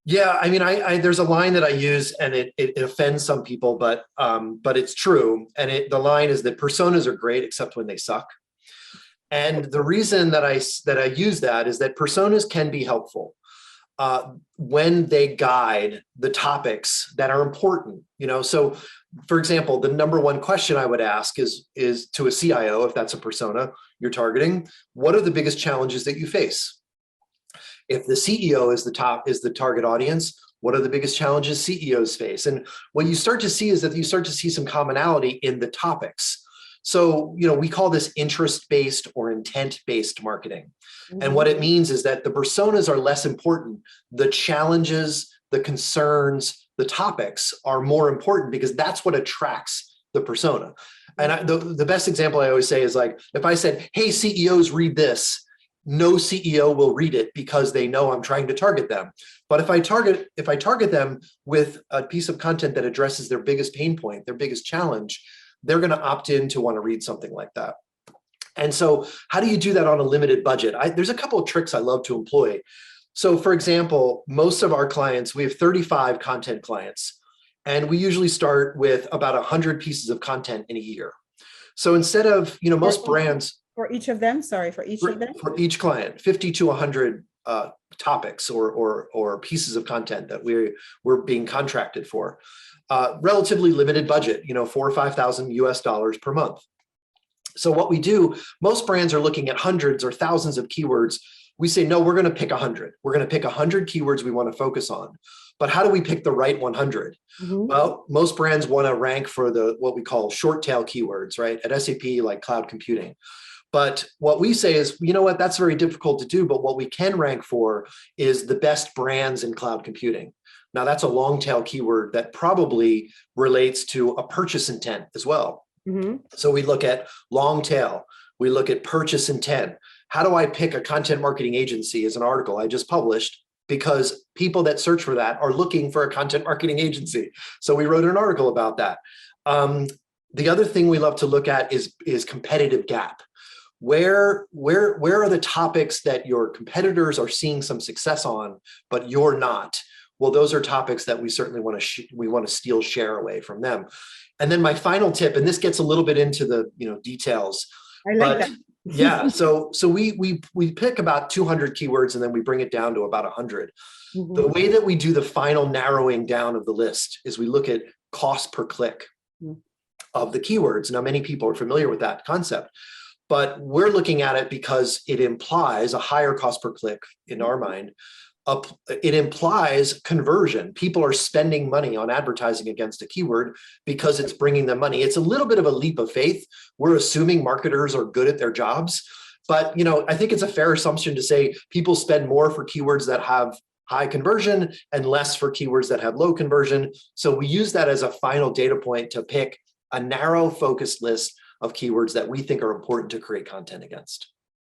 Yeah, I mean, there's a line that I use, and it offends some people, but it's true. And the line is that personas are great except when they suck. And the reason that I use that is that personas can be helpful when they guide the topics that are important. So for example, the number one question I would ask is to a CIO, if that's a persona you're targeting, what are the biggest challenges that you face? If the CEO is the target audience, what are the biggest challenges CEOs face? And what you start to see is that you start to see some commonality in the topics. So, we call this interest-based or intent-based marketing. And what it means is that the personas are less important. The challenges, the concerns, the topics are more important because that's what attracts the persona. And the best example I always say is, like, if I said, hey, CEOs, read this, no CEO will read it because they know I'm trying to target them. But if I target them with a piece of content that addresses their biggest pain point, their biggest challenge, they're going to opt in to want to read something like that. And so how do you do that on a limited budget? There's a couple of tricks I love to employ. So for example, most of our clients, we have 35 content clients, and we usually start with about 100 pieces of content in a year. So instead of, most brands— For each of them? Sorry, for each of them? For each client, 50 to 100 topics or pieces of content that we're being contracted for. Relatively limited budget, $4,000 or $5,000 US per month. So what we do, most brands are looking at hundreds or thousands of keywords. We say, no, we're going to pick 100. We're going to pick 100 keywords we want to focus on. But how do we pick the right 100? Well, most brands want to rank for what we call short tail keywords, right? At SAP, like cloud computing. But what we say is, that's very difficult to do. But what we can rank for is the best brands in cloud computing. Now, that's a long tail keyword that probably relates to a purchase intent as well. So we look at long tail, we look at purchase intent. How do I pick a content marketing agency as an article I just published? Because people that search for that are looking for a content marketing agency. So we wrote an article about that. The other thing we love to look at is competitive gap. Where are the topics that your competitors are seeing some success on, but you're not? Well, those are topics that we certainly want to steal share away from them. And then my final tip, and this gets a little bit into the details. I like that. Yeah, so we pick about 200 keywords and then we bring it down to about 100. The way that we do the final narrowing down of the list is we look at cost per click of the keywords. Now, many people are familiar with that concept, but we're looking at it because it implies a higher cost per click in our mind. It implies conversion. People are spending money on advertising against a keyword because it's bringing them money. It's a little bit of a leap of faith. We're assuming marketers are good at their jobs, but I think it's a fair assumption to say people spend more for keywords that have high conversion and less for keywords that have low conversion. So we use that as a final data point to pick a narrow focused list of keywords that we think are important to create content against.